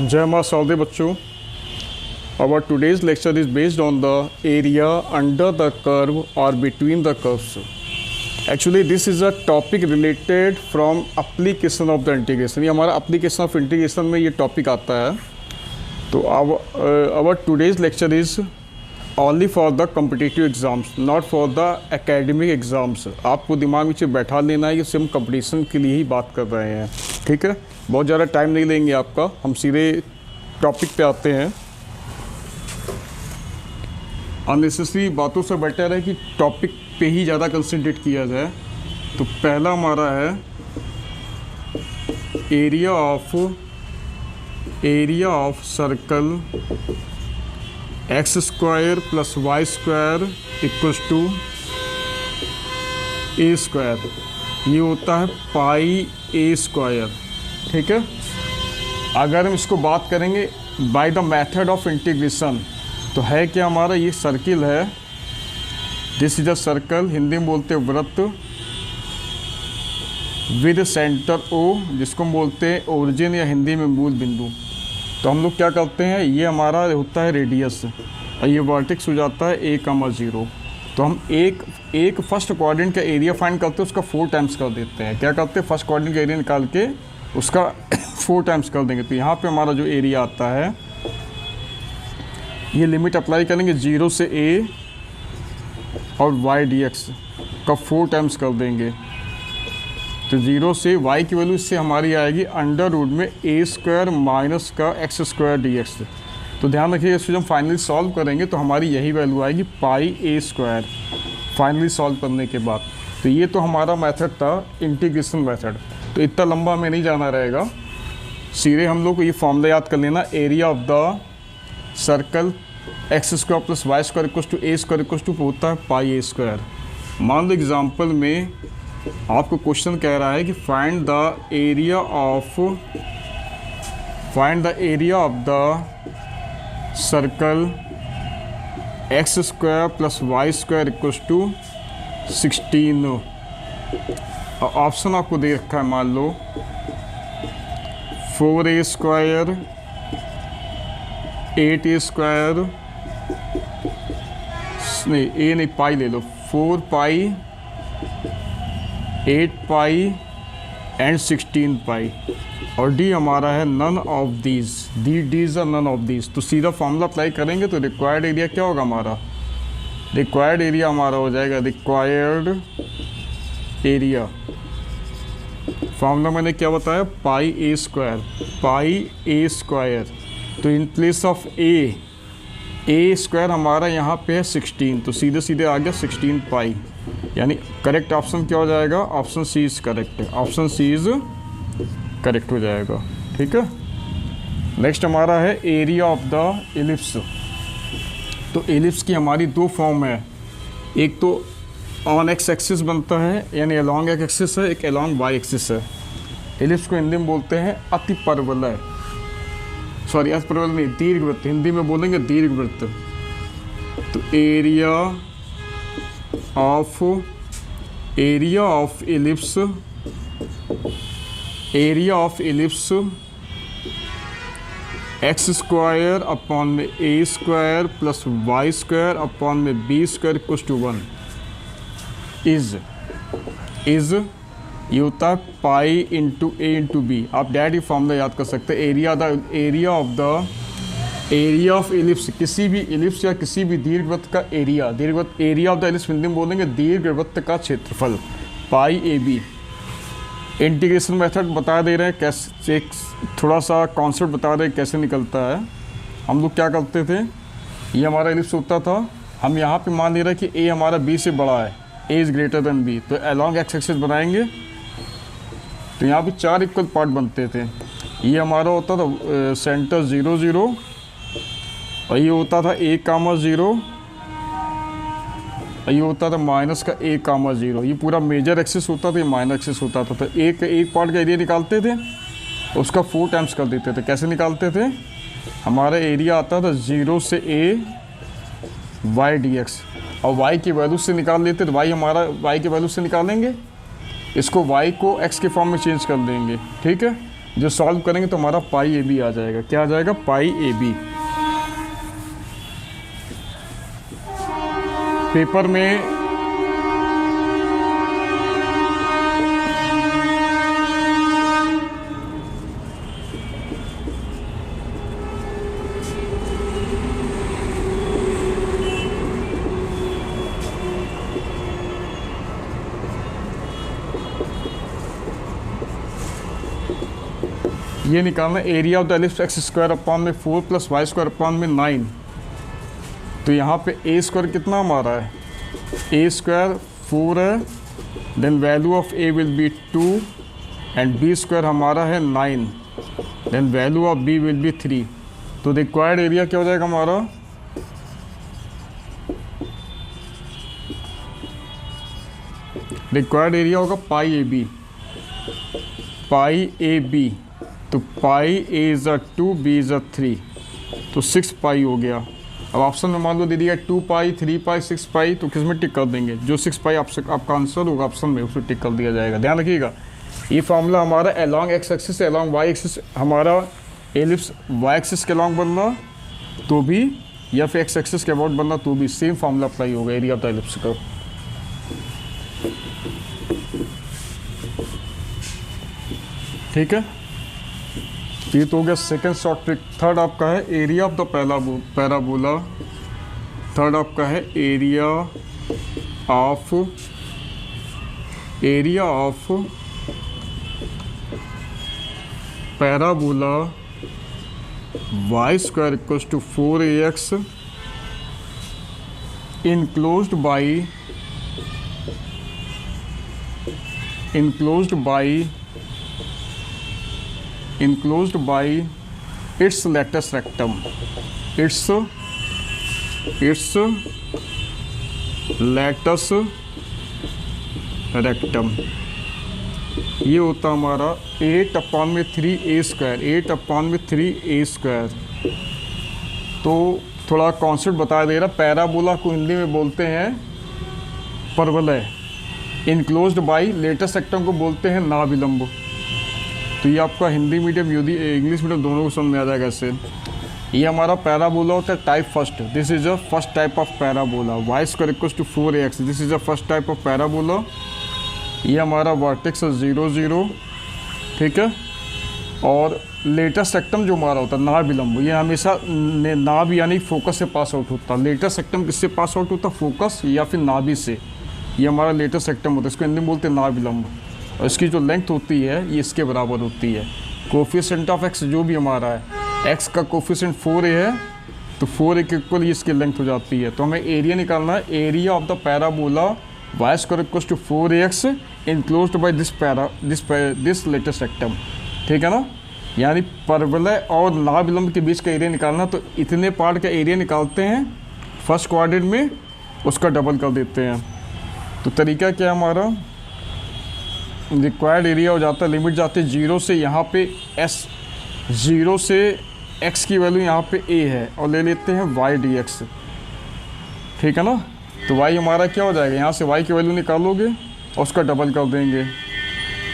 जय माँ सौदे बच्चों। Our today's lecture is based on the area under the curve or between the curves. Actually this is a topic related from application of the integration। ये हमारा application of integration में ये topic आता है। तो our today's lecture is only for the competitive exams, not for the academic exams। आपको दिमाग में बैठा लेना है, ये सिर्फ हम कंपटीशन के लिए ही बात कर रहे हैं, ठीक है। बहुत ज़्यादा टाइम नहीं लेंगे आपका, हम सीधे टॉपिक पे आते हैं। अननेसेसरी बातों से बेटर है कि टॉपिक पे ही ज़्यादा कंसंट्रेट किया जाए। तो पहला हमारा है area of circle x square plus Y square equals to A square. ये होता है पाई ए स्क्वायर, ठीक है। अगर हम इसको बात करेंगे by the method of integration, तो है क्या हमारा, ये सर्किल है। This is a circle, Hindi में बोलते हैं वृत्त, विद सेंटर ओ, जिसको हम बोलते हैं ओरिजिन या हिंदी में मूल बिंदु। तो हम लोग क्या करते हैं, ये हमारा होता है रेडियस और ये वर्टेक्स हो जाता है a,0। तो हम एक फर्स्ट क्वाड्रेंट का एरिया फाइंड करते हैं, उसका 4 टाइम्स कर देते हैं। क्या करते हैं, फर्स्ट क्वाड्रेंट का एरिया निकाल के उसका 4 टाइम्स कर देंगे। तो यहाँ पे हमारा जो एरिया आता है, ये लिमिट अप्लाई करेंगे 0 से a और y dx का 4 टाइम्स कर देंगे। तो 0 से y की वैल्यू इससे हमारी आएगी अंडर रूट में a स्क्वायर माइनस का x स्क्वायर dx। तो ध्यान रखिए, इसको जब फाइनली सॉल्व करेंगे तो हमारी यही वैल्यू आएगी पाई a स्क्वायर फाइनली सॉल्व करने के बाद। तो ये तो हमारा मेथड था इंटीग्रेशन मेथड। तो इतना लंबा हमें नहीं जाना रहेगा, सीधे हम लोग को ये फॉर्मूला याद कर लेना। Area of the circle x square plus Y square equals to A square equals to होता है पाई ए स्क्वायर। मान लो एग्जाम्पल में आपको क्वेश्चन कह रहा है कि find the area of the circle x square plus Y square equals to 16। और ऑप्शन आपको दे रखा है, मान लो 4a स्क्वायर 8a स्क्वायर, नहीं ए नहीं, पाई ले लो, 4 पाई 8 पाई एंड 16 पाई। और डी हमारा है none of these, these are none of these. तो सीधा फॉर्मूला अप्लाई करेंगे तो रिक्वायर्ड एरिया क्या होगा हमारा, रिक्वायर्ड एरिया हमारा हो जाएगा रिक्वायर्ड एरिया। फॉर्मूला मैंने क्या बताया, पाई ए स्क्वायर। तो in place of A square हमारा यहाँ पे है 16, तो सीधे सीधे आ गया 16 पाई। यानी करेक्ट ऑप्शन क्या हो जाएगा, ऑप्शन सी इज़ करेक्ट है, ऑप्शन सी इज़ करेक्ट हो जाएगा, ठीक है। नेक्स्ट हमारा है एरिया ऑफ द एलिप्स। तो एलिप्स की हमारी 2 फॉर्म है, एक तो ऑन एक्स एक्सिस बनता है यानी अलॉन्ग एक्स एक्सिस है, एक अलॉन्ग वाई एक्सिस है। एलिप्स को हिंदी में बोलते हैं अतिपरवलय, सॉरी अतिपरवलय नहीं, दीर्घवृत्त, हिंदी में बोलेंगे दीर्घवृत्त। तो area of ellipse x square upon में a square plus Y square upon में b square equals to 1 is ये होता है pi into a into b. आप डायरेक्ट फॉर्मूला याद कर सकते हैं। एरिया ऑफ एलिप्स, किसी भी एलिप्स या किसी भी दीर्घवृत्त का area of the ellipse Hindi में बोलेंगे दीर्घवृत्त का क्षेत्रफल, पाई ए बी। इंटीग्रेशन मेथड बता दे रहे हैं, कैसे एक थोड़ा सा कॉन्सेप्ट बता रहे हैं कैसे निकलता है। हम लोग क्या करते थे, ये हमारा एलिप्स होता था, हम यहाँ पे मान ले रहे हैं कि ए हमारा बी से बड़ा है, a is greater than b. तो अलॉन्ग एक्स एक्सिस बनाएंगे, तो यहाँ पे 4 इक्वल पार्ट बनते थे। ये हमारा होता था सेंटर 0 0, और ये होता था a,0, और ये होता था माइनस का a,0। ये पूरा मेजर एक्सिस होता था, ये माइनर एक्सिस होता था। तो एक पार्ट का एरिया निकालते थे, उसका 4 टाइम्स कर देते थे। कैसे निकालते थे, हमारा एरिया आता था 0 से a y dx, और y की वैल्यू से निकाल लेते तो y की वैल्यू से निकालेंगे, इसको y को x के फॉर्म में चेंज कर देंगे, ठीक है। जो सॉल्व करेंगे तो हमारा पाई ए बी आ जाएगा। क्या आ जाएगा? पाई ए बी। पेपर में ये निकालना area of the ellipse x square upon में 4 प्लस वाई स्क्वायर अपॉन में 9। तो यहाँ पे ए स्क्वायर कितना हमारा है? ए स्क्वायर 4 है, then value of a will be 2 and b square हमारा है 9, then value of b will be 3। तो रिक्वायर्ड एरिया क्या हो जाएगा हमारा? रिक्वायर्ड एरिया होगा पाई a B. Pi a b, तो pi a is a 2, b is a 3, तो 6 पाई हो गया। अब ऑप्शन में मान लो दे दिया 2 पाई, 3 पाई, 6 पाई, तो किस में टिक कर देंगे? जो 6 पाई आपका आंसर होगा ऑप्शन में उसमें टिक कर दिया जाएगा। ध्यान रखिएगा, ये फार्मूला हमारा along x axis along y axis, हमारा एलिप्स वाई एक्सिस के अलॉन्ग बनना तो भी, या फिर एक्स एक्सिस के अबाउट बनना तो भी सेम फार्मूला अप्लाई होगा एरिया ऑफ द एलिप्स का। ठीक है, ये तो हो गया सेकेंड शॉर्ट ट्रिक। थर्ड आपका है area of the parabola. Third आपका है area of parabola y square equals to 4ax enclosed by its lattice rectum, its lattice rectum। ये होता हमारा 8/3a²। तो थोड़ा कॉन्सेप्ट बता दे रहा, पैराबोला को हिंदी में बोलते हैं परवलय, इनक्लोज्ड बाई लेटस रेक्टम को बोलते हैं नाभिलंब। तो ये आपका हिंदी मीडियम इंग्लिश मीडियम दोनों को समझ में आ जाएगा ऐसे। ये हमारा पैराबोला होता है type first, this is a first type of parabola. Y square equals to 4ax, this is a first type of parabola. ये हमारा वर्टेक्स 0 0, ठीक है। और लेटस रेक्टम जो हमारा होता है नाभिलंब, ये हमेशा नाभि यानी फोकस से पास आउट होता है। लेटस रेक्टम किससे पास आउट होता है? फोकस या फिर नाभि से। ये हमारा लेटस रेक्टम होता है, इसको हिंदी में बोलते हैं नाभिलंब। और इसकी जो लेंथ होती है ये इसके बराबर होती है। कोफिशिएंट ऑफ एक्स जो भी हमारा है, एक्स का कोफिशिएंट 4a है, तो 4a के इक्वल ये इसकी लेंथ हो जाती है। तो हमें एरिया निकालना है, area of the parabola y square equals to 4ax enclosed by this latus rectum. ठीक है ना, यानी परवलय और नाभिलंब के बीच का एरिया निकालना। तो इतने पार्ट का एरिया निकालते हैं फर्स्ट क्वाड्रेंट में, उसका डबल कर देते हैं। तो तरीका क्या है हमारा? रिक्वायर्ड एरिया हो जाता है, लिमिट जाती है 0 से, यहाँ पे s 0 से x की वैल्यू यहाँ पे a है, और ले लेते हैं y dx। ठीक है ना, तो y हमारा क्या हो जाएगा? यहाँ से y की वैल्यू निकालोगे और उसका डबल कर देंगे,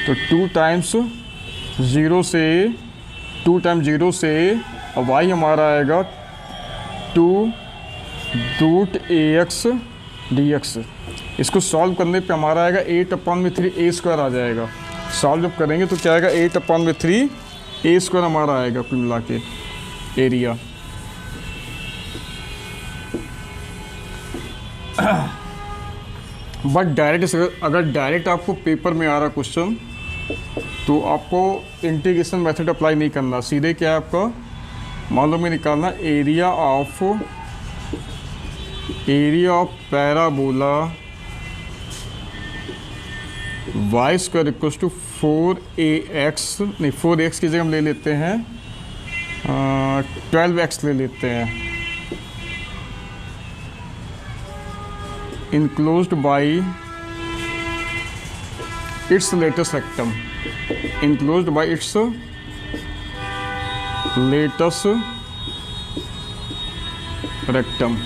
तो 2 टाइम्स 0 से a, 2 टाइम्स 0 से a, और y हमारा आएगा 2√ax dx। इसको सॉल्व करने पे हमारा आएगा 8/3a² आ जाएगा। सॉल्व जब करेंगे तो क्या आएगा? 8/3a² हमारा आएगा कुल मिला के एरिया। बट डायरेक्ट, अगर डायरेक्ट आपको पेपर में आ रहा क्वेश्चन तो आपको इंटीग्रेशन मेथड अप्लाई नहीं करना, सीधे क्या है आपका मालूम में निकालना area of parabola y square equals to 4ax, नहीं 4ax की जगह हम ले लेते हैं 12x ले लेते हैं, enclosed by its latus rectum, enclosed by its latus rectum.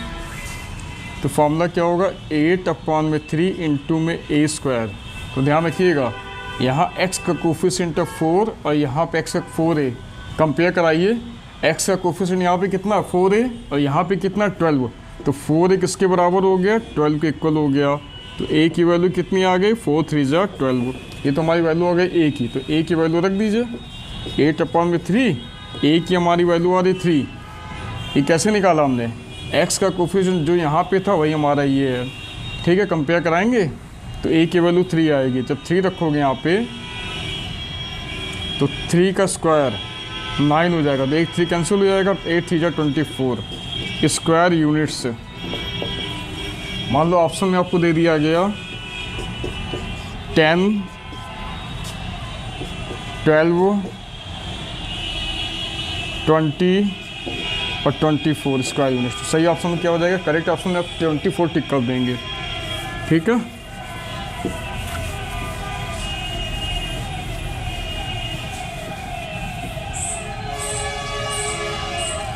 तो फॉर्मूला क्या होगा? 8/3 इंटू में a²। तो ध्यान रखिएगा, यहाँ x का कोफिशिएंट है 4 और यहाँ पे x का 4a। कंपेयर कराइए, x का कोफिशिएंट यहाँ पे कितना 4a और यहाँ पे कितना 12। तो 4a किसके बराबर हो गया, 12 के इक्वल हो गया। तो a की वैल्यू कितनी आ गई, 4 3 जा 12। ये तो हमारी वैल्यू आ गई a की, तो a की वैल्यू रख दीजिए 8/3। a की हमारी वैल्यू आ रही 3। ये कैसे निकाला हमने, x का कोफिशिएंट जो यहाँ पे था वही हमारा ये है। ठीक है, कंपेयर कराएंगे तो a की वैल्यू 3 आएगी। जब 3 रखोगे यहाँ पे तो 3 का स्क्वायर 9 हो जाएगा, तो 1 3 कैंसिल हो जाएगा, 8 3 जा 24 स्क्वायर यूनिट्स। मान लो ऑप्शन में आपको दे दिया गया 10 12 20 और 24 स्क्वायर यूनिट्स। तो सही ऑप्शन में क्या हो जाएगा, करेक्ट ऑप्शन में आप 24 टिक कर देंगे। ठीक है,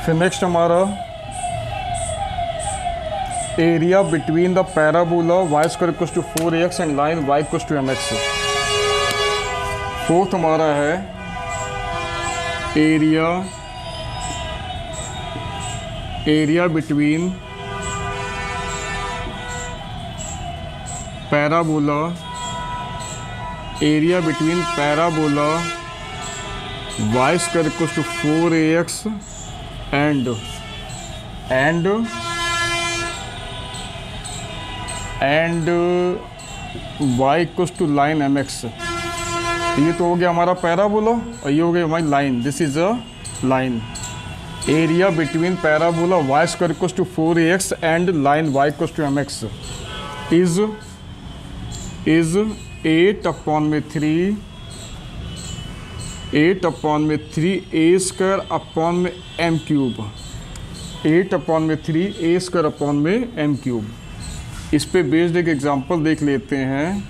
फिर नेक्स्ट हमारा area between the parabola y square equals to 4ax and line y equals to mx। Fourth हमारा है area between parabola y square equals to 4ax and y equals to line mx। ये तो हो गया हमारा parabola और ये हो गया हमारी line. This is a line. Area between parabola y square equals to 4ax and line y equals to mx is 8/3 a square upon में m cube. 8/3 a square upon में m क्यूब। इस पे based एक example देख लेते हैं।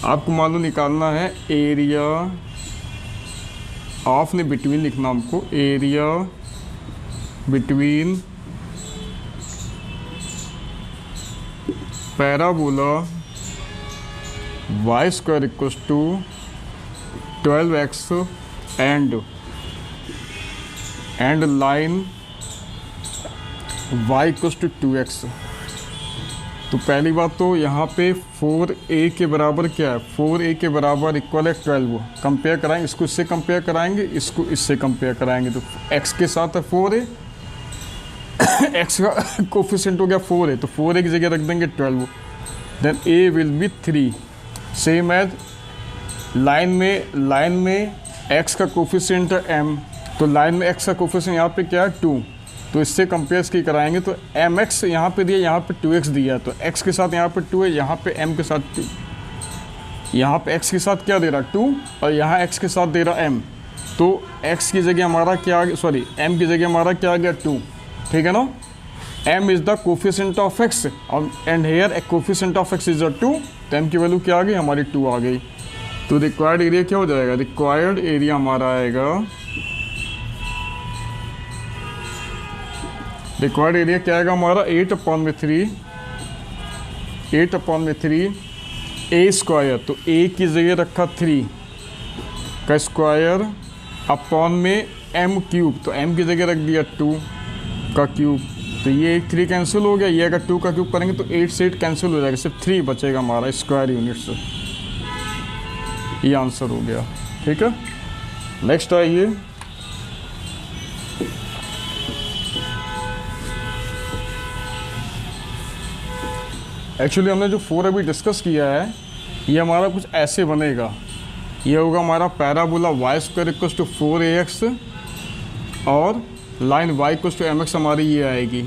आपको मालूम निकालना है एरिया ऑफ ने बिटवीन लिखना हमको, area between parabola y square equals to 12x and line y equals to 2x। तो पहली बात तो यहाँ पे 4a के बराबर क्या है, 4a के बराबर इक्वल है 12। कंपेयर कराएंगे, इसको इससे कंपेयर कराएंगे, इसको इससे कंपेयर कराएंगे। तो x के साथ है 4a, x का कोफिशिएंट हो गया 4a, तो 4a की जगह रख देंगे 12। Then a will be 3। Same as line में x का कोफिशिएंट है m, तो लाइन में x का कोफिशिएंट यहाँ पे क्या है 2। तो इससे कंपेयर की कराएंगे तो mx यहाँ पे दिया, यहाँ पे 2x दिया है, तो x के साथ यहाँ पे 2 है, यहाँ पे m के साथ 2, यहाँ पे x के साथ क्या दे रहा है 2 और यहाँ x के साथ दे रहा m। तो x की जगह हमारा क्या आ गया, सॉरी m की जगह हमारा क्या आ गया 2। ठीक है ना, m is the coefficient of x and here coefficient of x is a 2। तो m की वैल्यू क्या आ गई, हमारी 2 आ गई। तो रिक्वायर्ड एरिया क्या हो जाएगा, रिक्वायर्ड एरिया हमारा आएगा, रिक्वायर्ड एरिया क्या आएगा हमारा 8/3 a स्क्वायर। तो a की जगह रखा 3 का स्क्वायर अपॉन में m क्यूब, तो m की जगह रख दिया 2 का क्यूब। तो ये 3 कैंसिल हो गया, ये अगर 2 का क्यूब करेंगे तो 8 से 8 कैंसिल हो जाएगा, सिर्फ 3 बचेगा हमारा स्क्वायर यूनिट्स। ये आंसर हो गया। ठीक है, नेक्स्ट आइए एक्चुअली हमने जो 4 अभी डिस्कस किया है ये हमारा कुछ ऐसे बनेगा। ये होगा हमारा parabola y square equals to 4ax और line y equals to mx हमारी ये आएगी।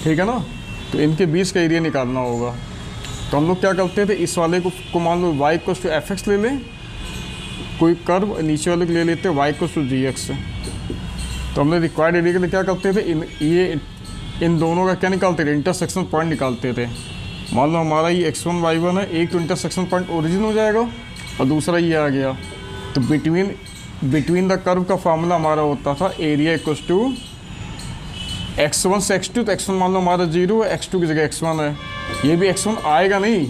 ठीक है ना, तो इनके बीच का एरिया निकालना होगा। तो हम लोग क्या करते थे, इस वाले को मान लो y इक्वल्स टू fx ले लें, कोई कर्व नीचे वाले को ले लेते y इक्वल्स टू gx। तो हमने रिक्वायर्ड एरिया के लिए क्या करते थे, इन दोनों का क्या निकालते थे, इंटरसेक्शन पॉइंट निकालते थे। मान लो हमारा ये x1 y1 है, एक तो इंटरसेक्शन पॉइंट ओरिजिन हो जाएगा और दूसरा ये आ गया। तो बिटवीन द कर्व का फार्मूला हमारा होता था एरिया इक्वल्स टू x1 से x2। तो x1 मान लो हमारा 0 है, x2 की जगह x1 है। ये भी x1 आएगा नहीं,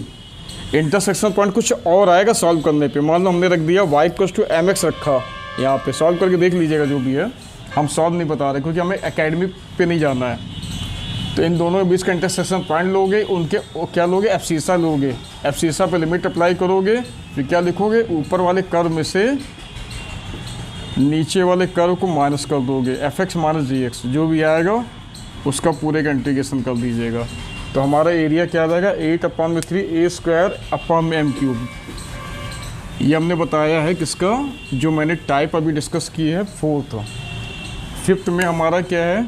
इंटरसेक्शन पॉइंट कुछ और आएगा सॉल्व करने पे। मान लो हमने रख दिया y = mx रखा, यहाँ पे सॉल्व करके देख लीजिएगा जो भी है, हम सॉल्व नहीं बता रहे क्योंकि हमें एकेडमी पे नहीं जाना है। तो इन दोनों के बीच का इंटरसेक्शन पॉइंट लोगे, उनके क्या लोगे, एब्सिसा लोगे, एब्सिसा पे लिमिट अप्लाई करोगे, फिर क्या लिखोगे, ऊपर वाले कर्व में से नीचे वाले कर्व को माइनस कर दोगे, fx - gx जो भी आएगा उसका पूरे का इंटीग्रेशन कर दीजिएगा। तो हमारा एरिया क्या आ जाएगा, 8/3a² ये हमने बताया है किसका, जो मैंने टाइप अभी डिस्कस की है 4th। 5th में हमारा क्या है,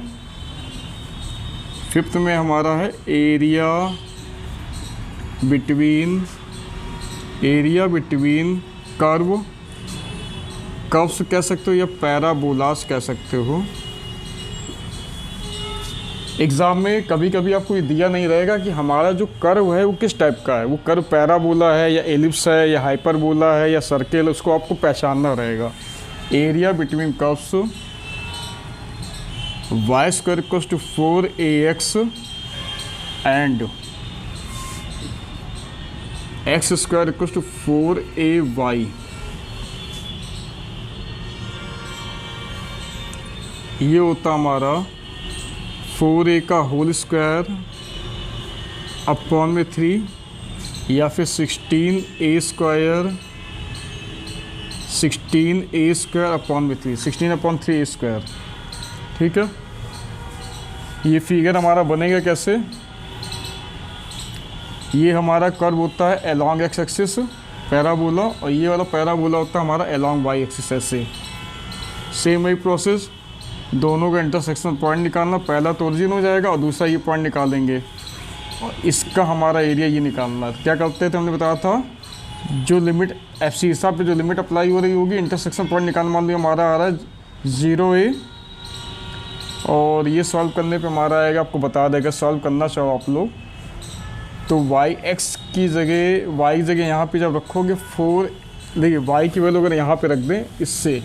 5th में हमारा है एरिया बिटवीन कर्व्स कह सकते हो या पैराबोलास कह सकते हो। एग्ज़ाम में कभी कभी आपको ये दिया नहीं रहेगा कि हमारा जो कर्व है वो किस टाइप का है, वो कर्व पैराबोला है या एलिप्स है या हाइपरबोला है या सर्कल, उसको आपको पहचानना रहेगा। Area between curves y² = 4ax and x² = 4ay। ये होता हमारा 4a² अपॉन में 3 या फिर 16a² अपॉन में 3, 16/3a²। ठीक है, ये फिगर हमारा बनेगा कैसे, ये हमारा कर्व होता है अलोंग x एक्सिस पैराबोला, और ये वाला पैराबोला होता है हमारा अलोंग y एक्सिस। ऐसे सेम वही प्रोसेस, दोनों का इंटरसेक्शन पॉइंट निकालना, पहला तो ओरिजिन हो जाएगा और दूसरा ये पॉइंट निकालेंगे और इसका हमारा एरिया ये निकालना। क्या करते थे, हमने बताया था जो लिमिट एब्सिसा पे जो लिमिट अप्लाई हो रही होगी, इंटरसेक्शन पॉइंट निकालना, मान लिया हमारा आ रहा है 0a और ये सॉल्व करने पे हमारा आएगा, आपको बता देगा सॉल्व करना चाहो आप लोग तो y की जगह यहाँ पे जब रखोगे 4, देखिए y की वैल्यू अगर यहाँ पे रख दें इससे,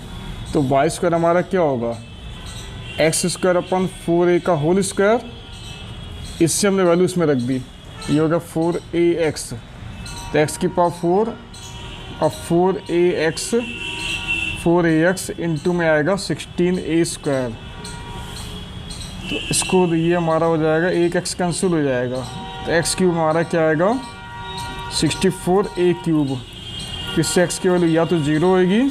तो y² हमारा क्या होगा, x²/4a², इससे हमने वैल्यू इसमें रख दी, ये होगा 4ax, तो x की पावर 4 और 4ax इंटू में आएगा 16a²। तो इसको ये हमारा हो जाएगा, एक x कैंसिल हो जाएगा, तो x³ हमारा क्या आएगा 64a³। इससे x की वैल्यू या तो 0 होगी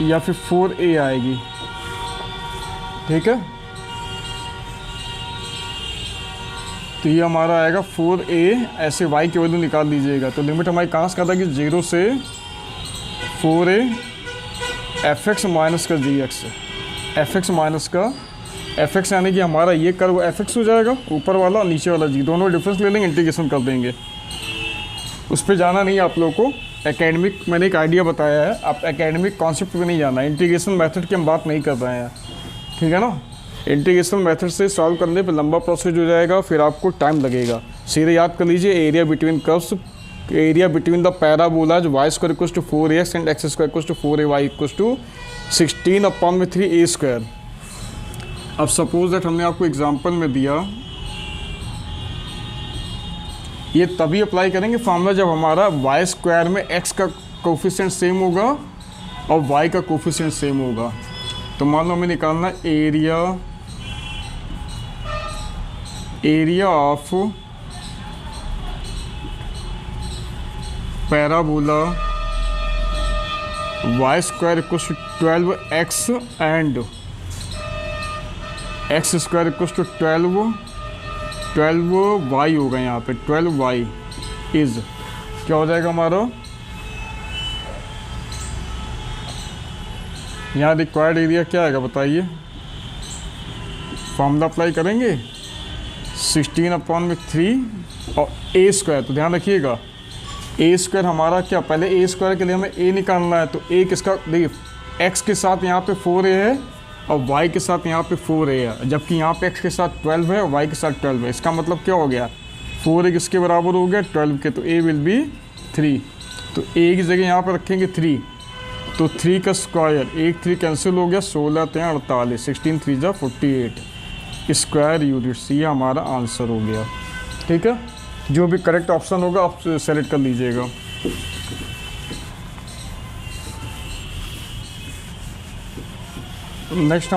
या फिर 4a आएगी। ठीक है, तो ये हमारा आएगा 4a, ऐसे y की वैल्यू निकाल लीजिएगा। तो लिमिट हमारी कहाँ से कि 0 से 4a fx माइनस का gx, fx माइनस का fx यानी कि हमारा ये कर्व fx हो जाएगा ऊपर वाला और नीचे वाला g, दोनों डिफरेंस ले लेंगे, इंटीग्रेशन कर देंगे। उस पर जाना नहीं आप लोग को, एकेडमिक मैंने एक आइडिया बताया है, आप एकेडमिक कॉन्सेप्ट पे नहीं जाना है, इंटीग्रेशन मेथड की हम बात नहीं कर रहे हैं, ठीक है ना। इंटीग्रेशन मेथड से सॉल्व करने पे लंबा प्रोसेस हो जाएगा, फिर आपको टाइम लगेगा। सीधे याद कर लीजिए, area between curves, area between the parabolas y² = 4ax and x² = 4ay = 16/3a²। अब सपोज दैट हमने आपको एग्जांपल में दिया, ये तभी अप्लाई करेंगे फार्मूला जब हमारा y² में x का कोफिशिएंट सेम होगा और y का कोफिशिएंट सेम होगा। तो मान लो हमें निकालना area of parabola y² = 12x and x² = 12y होगा, यहाँ पे 12y इज क्या हो जाएगा हमारा, यहाँ रिक्वायर्ड एरिया क्या आएगा बताइए, फॉर्मूला अप्लाई करेंगे 16/3 और a²। तो ध्यान रखिएगा a² हमारा क्या, पहले a² के लिए हमें a निकालना है, तो a किसका, देखिए x के साथ यहाँ पे 4a है और y के साथ यहाँ पे 4a है, जबकि यहाँ पे x के साथ 12 है और y के साथ 12 है। इसका मतलब क्या हो गया, 4a किसके बराबर हो गया 12 के, तो a विल बी 3। तो a की जगह यहाँ पर रखेंगे 3, तो 3 का स्क्वायर, 1 3 कैंसिल हो गया, 16 3 48, 16 3 48 स्क्वायर यूनिट्स, ये हमारा आंसर हो गया। ठीक है, जो भी करेक्ट ऑप्शन होगा आप सेलेक्ट कर लीजिएगा। नेक्स्ट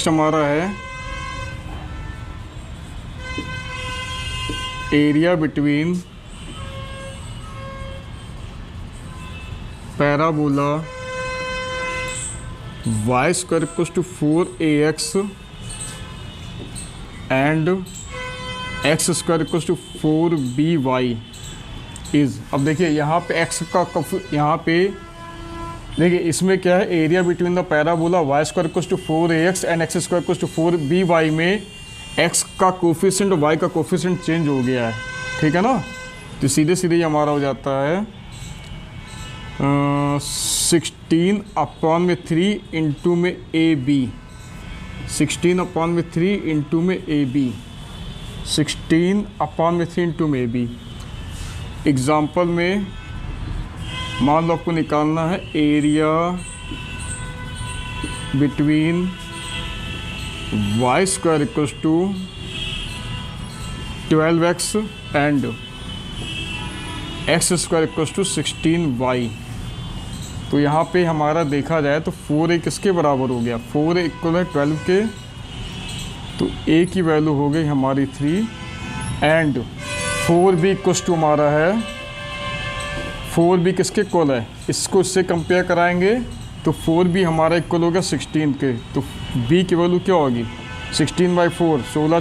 हमारा है area between parabola y square equals to 4ax and x square equals to 4by is. अब देखिए यहाँ पे x का यहाँ पे देखिए इसमें क्या है, area between the parabola y square equals to 4ax and x square equals to 4by में x का कोफिशिएंट और y का कोफिशिएंट चेंज हो गया है, ठीक है ना। तो सीधे सीधे ये हमारा हो जाता है 16/3 इंटू में AB, 16/3 इंटू में AB, 16/3 इंटू में AB। एग्ज़ाम्पल में मान लो आपको निकालना है area between y square equals to 12x and x square equals to 16y। तो यहाँ पे हमारा देखा जाए तो 4a किसके बराबर हो गया, 4a इक्वल है 12 के, तो a की वैल्यू हो गई हमारी 3 एंड 4b इक्वल्स टू हमारा है, 4b किसके इक्वल है, इसको इससे कंपेयर कराएंगे तो 4b हमारा इक्वल होगा 16 के, तो b की वैल्यू क्या होगी 16/4, 16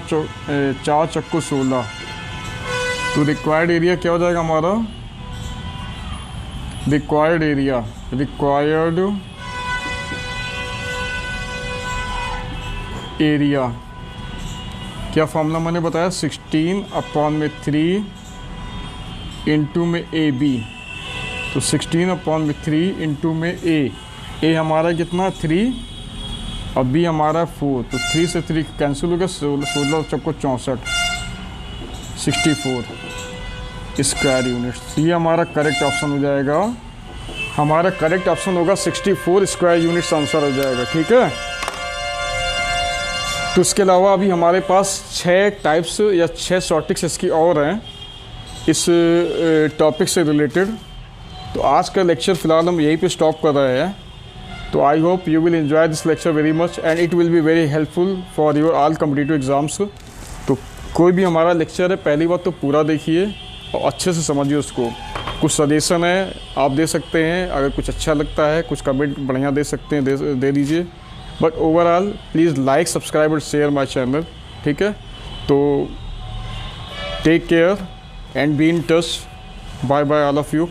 4 चक्को 16। तो रिक्वायर्ड एरिया क्या हो जाएगा हमारा, रिक्वायर्ड एरिया क्या फॉर्मूला मैंने बताया, 16/3 इंटू में AB। तो 16/3 इंटू में A हमारा कितना 3 और B हमारा 4, तो 3 से 3 कैंसिल हो गया, 16 चक्को 64, 64 स्क्वायर यूनिट्स। ये हमारा करेक्ट ऑप्शन हो जाएगा, हमारा करेक्ट ऑप्शन होगा 64 स्क्वायर यूनिट्स आंसर हो जाएगा, ठीक है। तो इसके अलावा अभी हमारे पास 6 टाइप्स या 6 शॉर्टिक्स इसकी और हैं इस टॉपिक से रिलेटेड। तो आज का लेक्चर फ़िलहाल हम यहीं पे स्टॉप कर रहे हैं। तो I hope you will enjoy this lecture very much and it will be very helpful for your all competitive exams. तो कोई भी हमारा लेक्चर है पहली बात तो पूरा देखिए और अच्छे से समझिए उसको। कुछ सजेशन है आप दे सकते हैं, अगर कुछ अच्छा लगता है कुछ कमेंट बढ़िया दे सकते हैं, दे दीजिए। But overall please like, subscribe और शेयर माय चैनल, ठीक है। तो take care and be in touch, bye bye all of you.